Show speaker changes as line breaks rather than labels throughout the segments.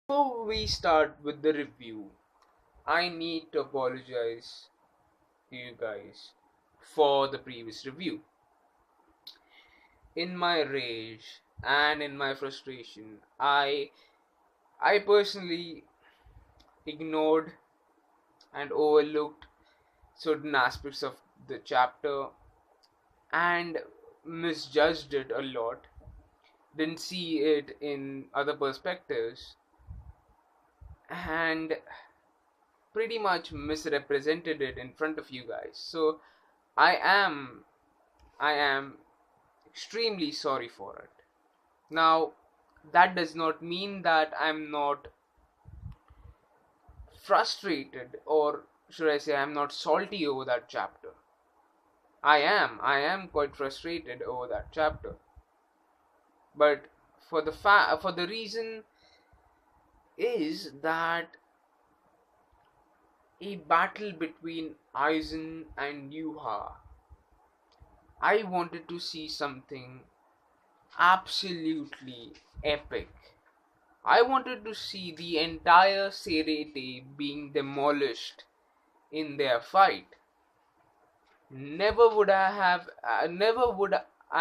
Before we start with the review, I need to apologize to you guys for the previous review. In my rage and in my frustration, I personally ignored and overlooked certain aspects of the chapter and misjudged it a lot. Didn't see it in other perspectives and pretty much misrepresented it in front of you guys. So I am I am extremely sorry for it. Now, that does not mean that I'm not frustrated, or should I say I'm not salty over that chapter. I am quite frustrated over that chapter. But for the reason is that a battle between Aizen and Yuha, I wanted to see something absolutely epic. I wanted to see the entire Serete being demolished in their fight. Never would I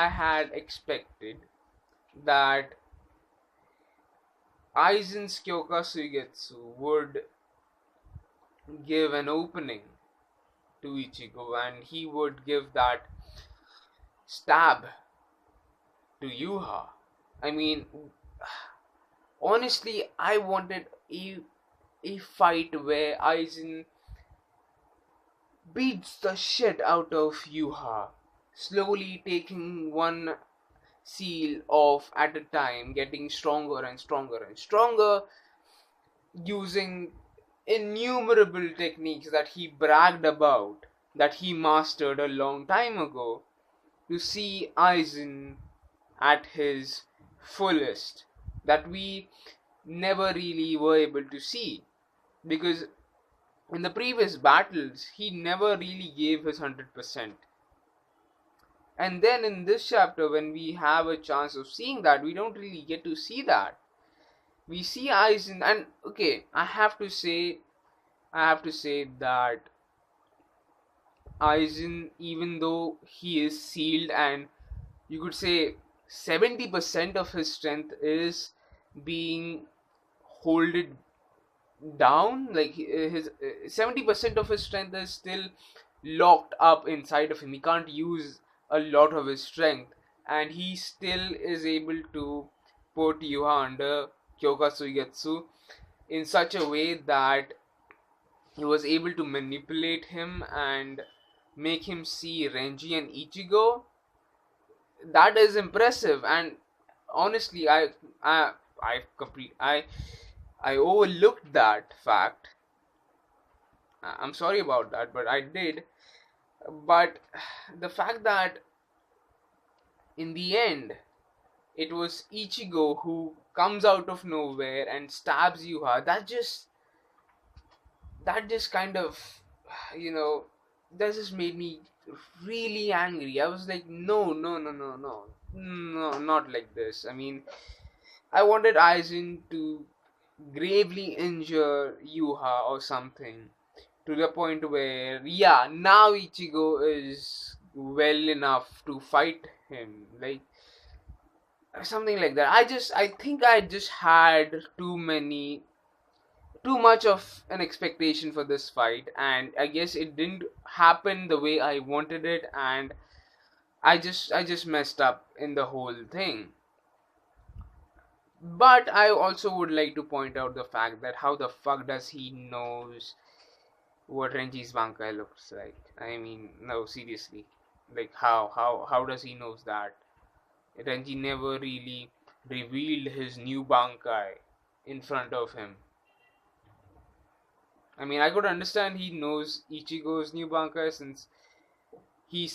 had expected that Aizen's Kyoka Suigetsu would give an opening to Ichigo and he would give that stab to Yuha. I mean, honestly, I wanted a fight where Aizen beats the shit out of Yuha, slowly taking one seal off at a time, getting stronger and stronger and stronger, using innumerable techniques that he bragged about, that he mastered a long time ago, to see Aizen at his fullest, that we never really were able to see. Because in the previous battles, he never really gave his 100%. And then in this chapter, when we have a chance of seeing that, we don't really get to see that. We see Aizen, and okay, I have to say that Aizen, even though he is sealed, and you could say 70% of his strength is being holded down, like his 70% of his strength is still locked up inside of him. He can't use a lot of his strength, and he still is able to put Yuha under Kyoka Suigetsu in such a way that he was able to manipulate him and make him see Renji and Ichigo. That is impressive, and honestly, I overlooked that fact. I'm sorry about that, but I did. But the fact that in the end it was Ichigo who comes out of nowhere and stabs Yuha, that just kind of, you know, that just made me really angry. I was like, no, no, no, no, no, no, not like this. I mean, I wanted Aizen to gravely injure Yuha or something, to the point where, yeah, now Ichigo is well enough to fight him, like something like that. I think I just had too much of an expectation for this fight, and I guess it didn't happen the way I wanted it, and I just messed up in the whole thing. But I also would like to point out the fact that how the fuck does he knows what Renji's Bankai looks like? I mean, no, seriously. Like how does he knows that? Renji never really revealed his new Bankai in front of him. I mean, I could understand he knows Ichigo's new Bankai since he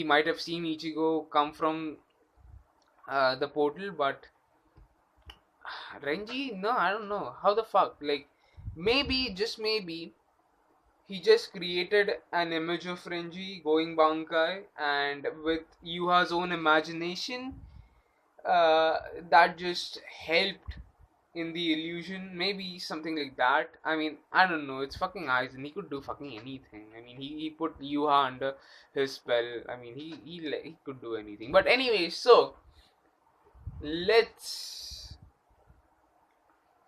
might have seen Ichigo come from the portal, but Renji, no, I don't know. How the fuck? Like, maybe, just maybe, he just created an image of Renji going Bankai, and with Yuha's own imagination, that just helped in the illusion, maybe something like that. I mean, I don't know. It's fucking Aizen. He could do fucking anything. I mean, he put Yuha under his spell. I mean, he could do anything. But anyway, so let's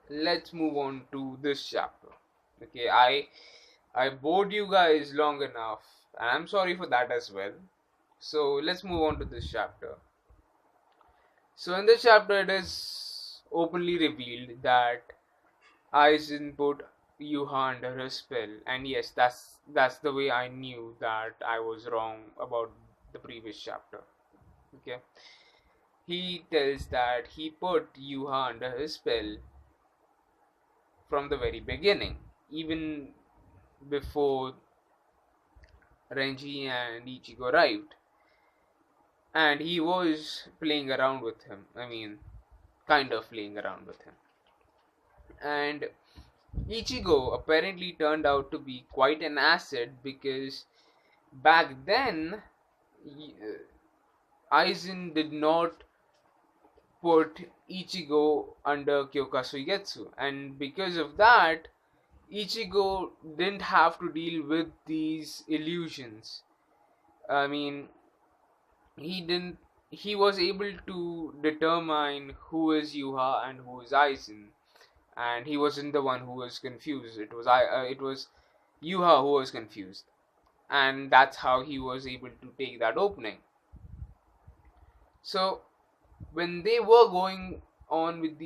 let's move on to this chapter. Okay, I bored you guys long enough, and I'm sorry for that as well. So let's move on to this chapter. So in this chapter, it is openly revealed that Aizen put Yuha under her spell, and yes, that's the way I knew that I was wrong about the previous chapter. Okay, he tells that he put Yuha under his spell from the very beginning, even before Renji and Ichigo arrived, and he was playing around with him. I mean, kind of playing around with him, and Ichigo apparently turned out to be quite an asset because back then Aizen did not put Ichigo under Kyoka Suigetsu, and because of that, Ichigo didn't have to deal with these illusions. I mean, he didn't. He was able to determine who is Yuha and who is Aizen, and he wasn't the one who was confused. It was It was Yuha who was confused, and that's how he was able to take that opening. So when they were going on with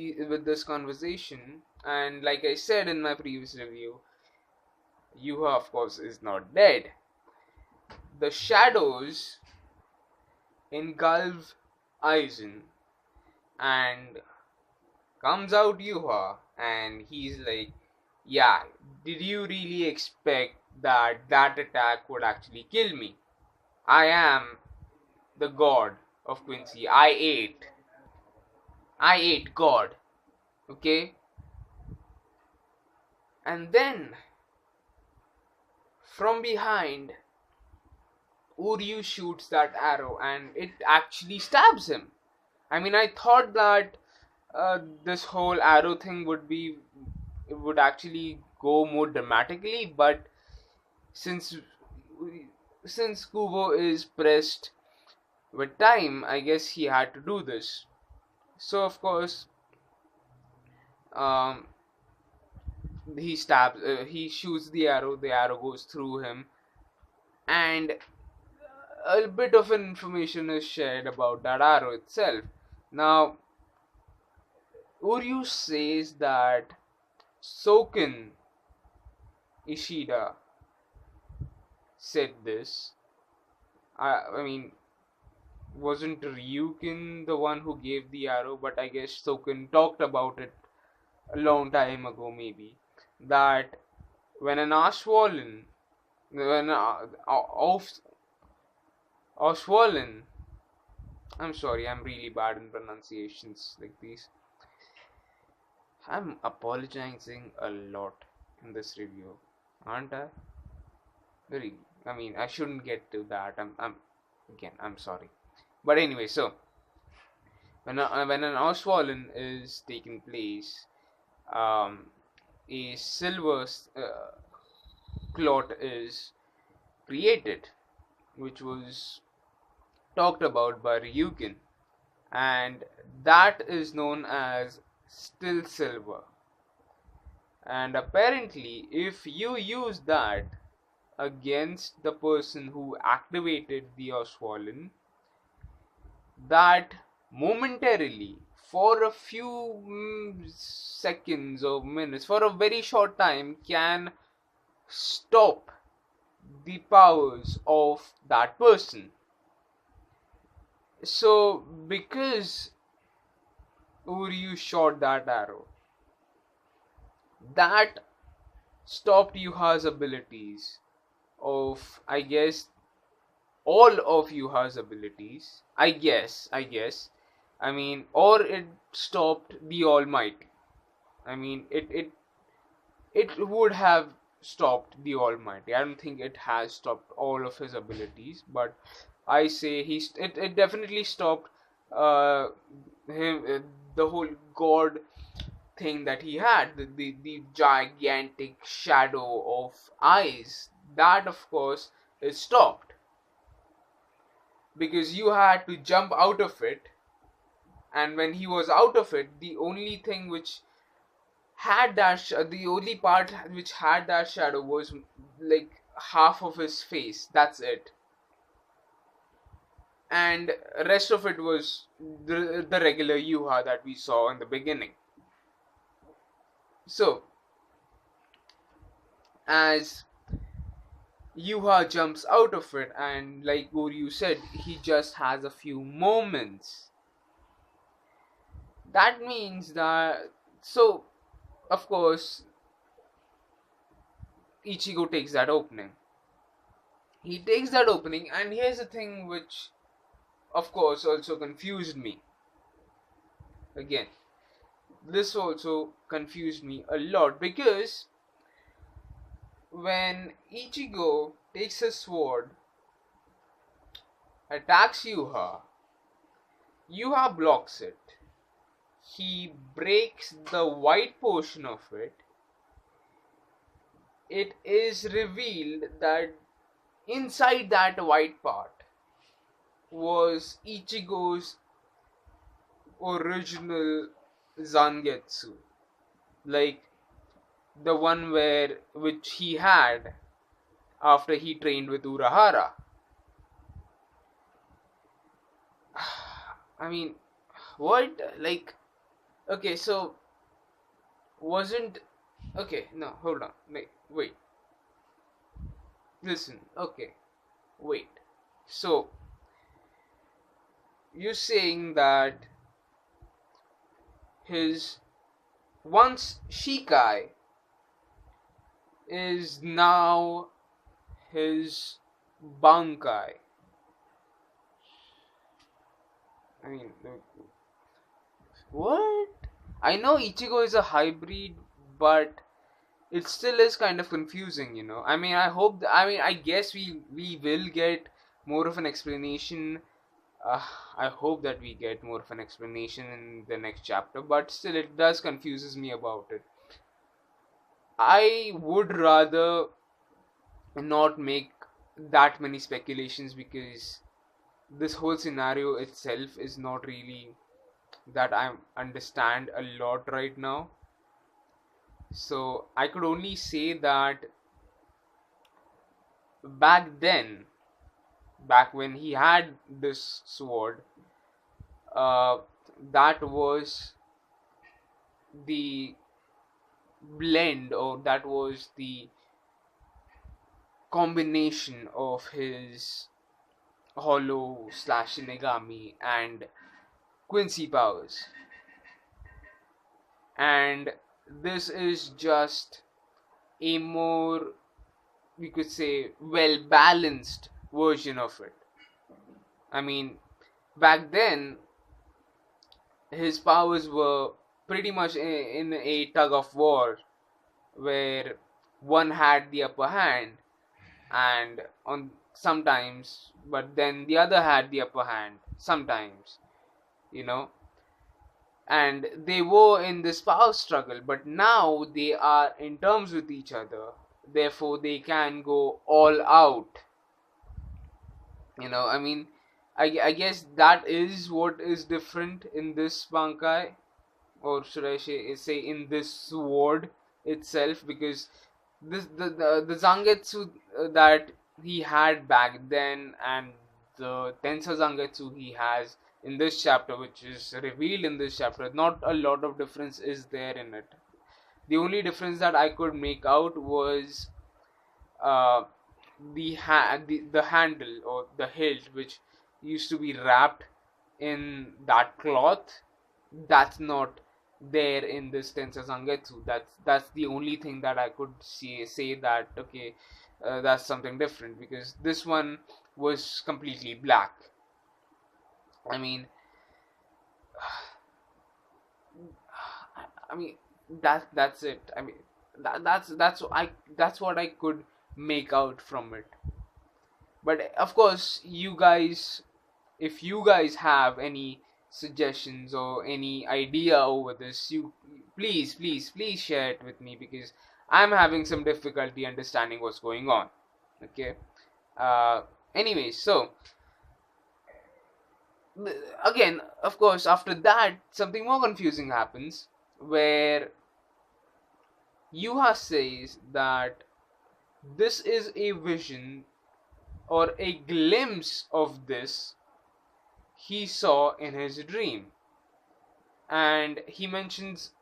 this conversation, and like I said in my previous review, Yuha of course is not dead. The shadows engulf Aizen, and comes out Yuha, and he's like, yeah, did you really expect that attack would actually kill me? I am the god of Quincy. I ate God. Okay? And then, from behind, Uryu shoots that arrow and it actually stabs him. I mean, I thought that this whole arrow thing would actually go more dramatically, but since since Kubo is pressed with time, I guess he had to do this. So of course, um, he shoots the arrow. The arrow goes through him, and a bit of information is shared about that arrow itself. Now, Uryu says that Soken Ishida said this. I mean, wasn't Ryukin the one who gave the arrow? But I guess Soken talked about it a long time ago, maybe. That when an Ashwallen, when Ashwallen, I'm sorry, I'm really bad in pronunciations like these. I'm apologizing a lot in this review, aren't I? Really, I mean, I shouldn't get to that. I'm sorry. But anyway, so when an Ashwallen is taking place, um, a silver clot is created, which was talked about by Ryukin, and that is known as still silver. And apparently, if you use that against the person who activated the Ashwallen, that momentarily, for a few seconds or minutes, for a very short time, can stop the powers of that person. So, because Uryu shot that arrow, that stopped Yuha's abilities of, I guess, all of Yuha's abilities. I guess. I mean, or it stopped the Almighty. I mean, it would have stopped the Almighty. I don't think it has stopped all of his abilities, but I say it definitely stopped him, the whole God thing that he had, the gigantic shadow of eyes, that of course is stopped, because you had to jump out of it, and when he was out of it, the only thing which had that the only part which had that shadow was like half of his face. That's it, and rest of it was the regular Yuha that we saw in the beginning. So as Yuha jumps out of it, and like Goryu said, he just has a few moments. That means that, so of course Ichigo takes that opening. He takes that opening, and here's the thing which of course also confused me. Again, this also confused me a lot, because when Ichigo takes his sword, attacks Yuha, Yuha blocks it. He breaks the white portion of it. It is revealed that inside that white part was Ichigo's original Zangetsu, like the one which he had after he trained with Urahara. I mean, what? Like, okay, so wasn't okay? No, hold on, wait. Listen, okay, wait. So you're saying that his once Shikai is now his Bankai. I mean, what? I know Ichigo is a hybrid, but it still is kind of confusing, you know. I mean, I guess we will get more of an explanation. I hope that we get more of an explanation in the next chapter, but still, it does confuses me about it. I would rather not make that many speculations, because this whole scenario itself is not really that I understand a lot right now. So I could only say that back then, back when he had this sword, uh, that was the blend, or that was the combination of his Hollow slash Shinigami and Quincy powers. And this is just a more, we could say, well balanced version of it. I mean, back then, his powers were pretty much in a tug of war, where one had the upper hand, and on sometimes, but then the other had the upper hand sometimes, you know. And they were in this power struggle, but now they are in terms with each other, therefore they can go all out, you know. I mean, I guess that is what is different in this Bankai, or should I say in this sword itself, because the Zangetsu that he had back then, and the Tensa Zangetsu he has in this chapter, which is revealed in this chapter, not a lot of difference is there in it. The only difference that I could make out was uh, the handle, or the hilt, which used to be wrapped in that cloth. That's not there in this Tensa Zangetsu. That's the only thing that I could say that okay, that's something different, because this one was completely black. I mean, I mean that's it. I mean that's what I could make out from it. But of course, you guys, if you guys have any suggestions or any idea over this, you please share it with me, because I'm having some difficulty understanding what's going on. Okay. Uh, Anyways, so again, of course, after that, something more confusing happens, where Yuha says that this is a vision or a glimpse of this he saw in his dream. And he mentions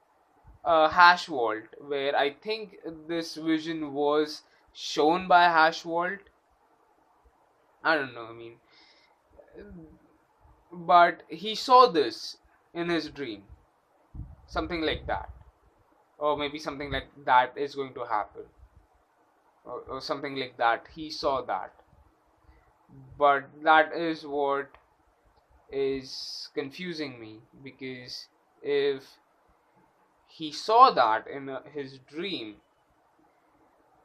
a hash vault, where I think this vision was shown by hash vault. I don't know, I mean, but he saw this in his dream, something like that, or maybe something like that is going to happen, or something like that. He saw that, but that is what is confusing me, because if he saw that in his dream,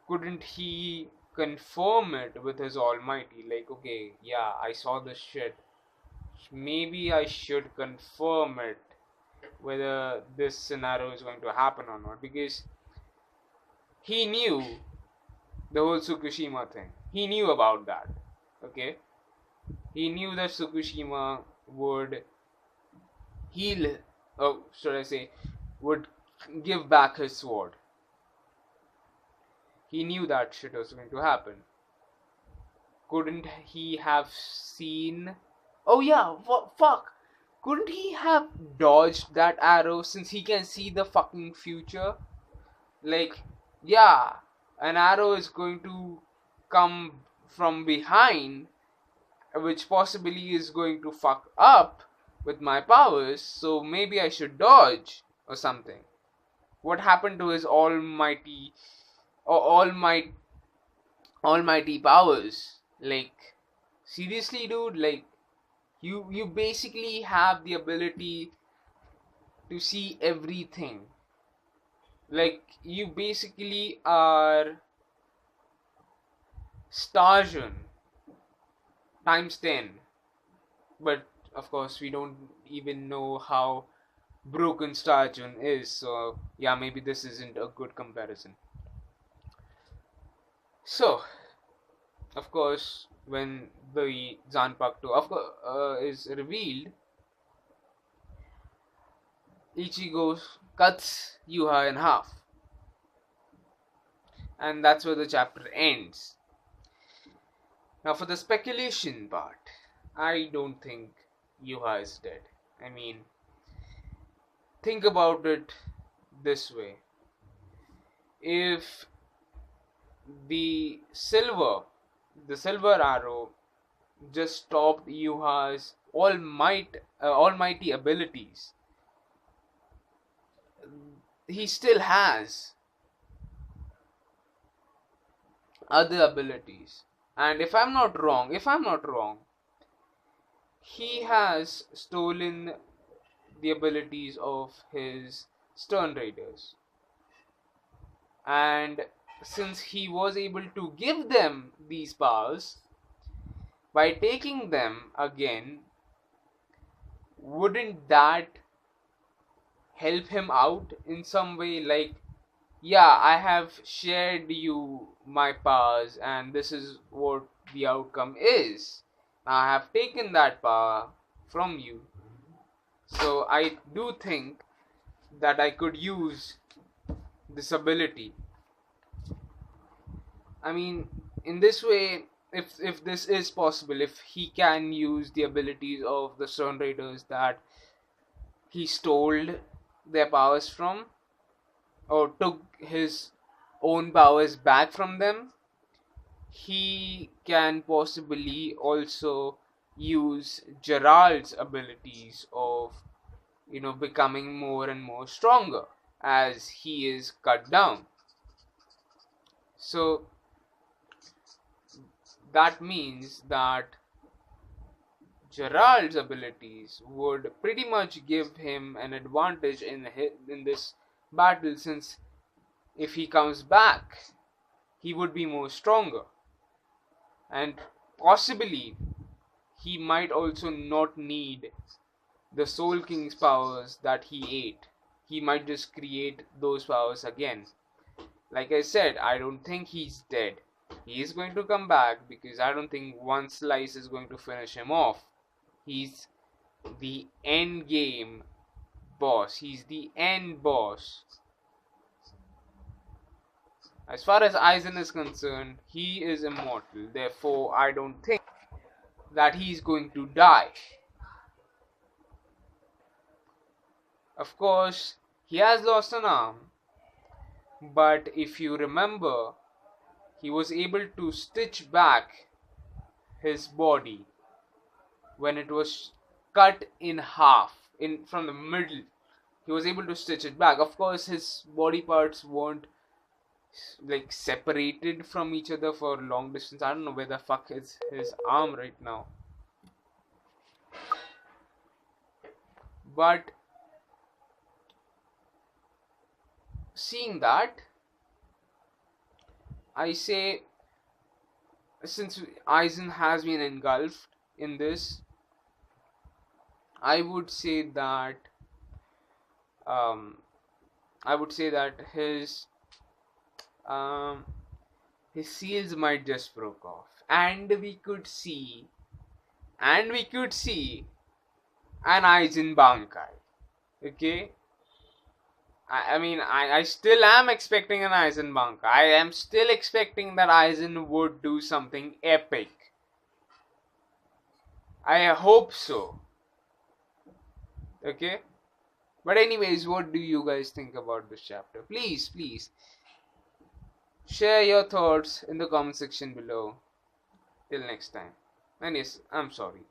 couldn't he confirm it with his almighty, like, okay, yeah, I saw this shit, maybe I should confirm it, whether this scenario is going to happen or not, because he knew the whole Fukushima thing. He knew about that. Okay? He knew that Fukushima would heal, oh, should I say, would give back his sword. He knew that shit was going to happen. Couldn't he have seen? Oh yeah, fuck. Couldn't he have dodged that arrow, since he can see the fucking future? Like, yeah, an arrow is going to come from behind, which possibly is going to fuck up with my powers, so maybe I should dodge or something. What happened to his almighty or almighty powers? Like, seriously, dude, like, you basically have the ability to see everything. Like, you basically are Starjun times 10. But of course, we don't even know how broken Starjun is, so yeah, maybe this isn't a good comparison. So, of course, when the Zanpakuto is revealed, Ichigo cuts Yuha in half. And that's where the chapter ends. Now, for the speculation part, I don't think Yuha is dead. I mean, think about it this way. If the silver arrow just stopped Yuha's almighty abilities, he still has other abilities. And if I'm not wrong, he has stolen the abilities of his Stern Raiders. And since he was able to give them these powers, by taking them again, wouldn't that help him out in some way? Like, yeah, I have shared you my powers, and this is what the outcome is. I have taken that power from you. So I do think that I could use this ability. I mean, in this way, if this is possible, if he can use the abilities of the Stone Raiders that he stole their powers from, or took his own powers back from them, he can possibly also use Gerald's abilities of, becoming more and more stronger as he is cut down. So that means that Gerald's abilities would pretty much give him an advantage in this battle, since if he comes back, he would be more stronger. And possibly, he might also not need the Soul King's powers that he ate. he might just create those powers again. Like I said, I don't think he's dead. He is going to come back because I don't think one slice is going to finish him off. He's the end game boss. He's the end boss. As far as Aizen is concerned, he is immortal. Therefore, I don't think that he's going to die. Of course, he has lost an arm, but if you remember, he was able to stitch back his body when it was cut in half in from the middle. He was able to stitch it back. Of course, his body parts weren't like separated from each other for long distance. I don't know where the fuck is his arm right now. But seeing that, I say, since Aizen has been engulfed in this, I would say that um, um, his seals might just broke off, and we could see an Aizen Bankai. Okay, I still am expecting an Aizen Bankai. I am still expecting that Aizen would do something epic. I hope so. Okay. But anyways, what do you guys think about this chapter? Please share your thoughts in the comment section below. Till next time. And yes, I'm sorry.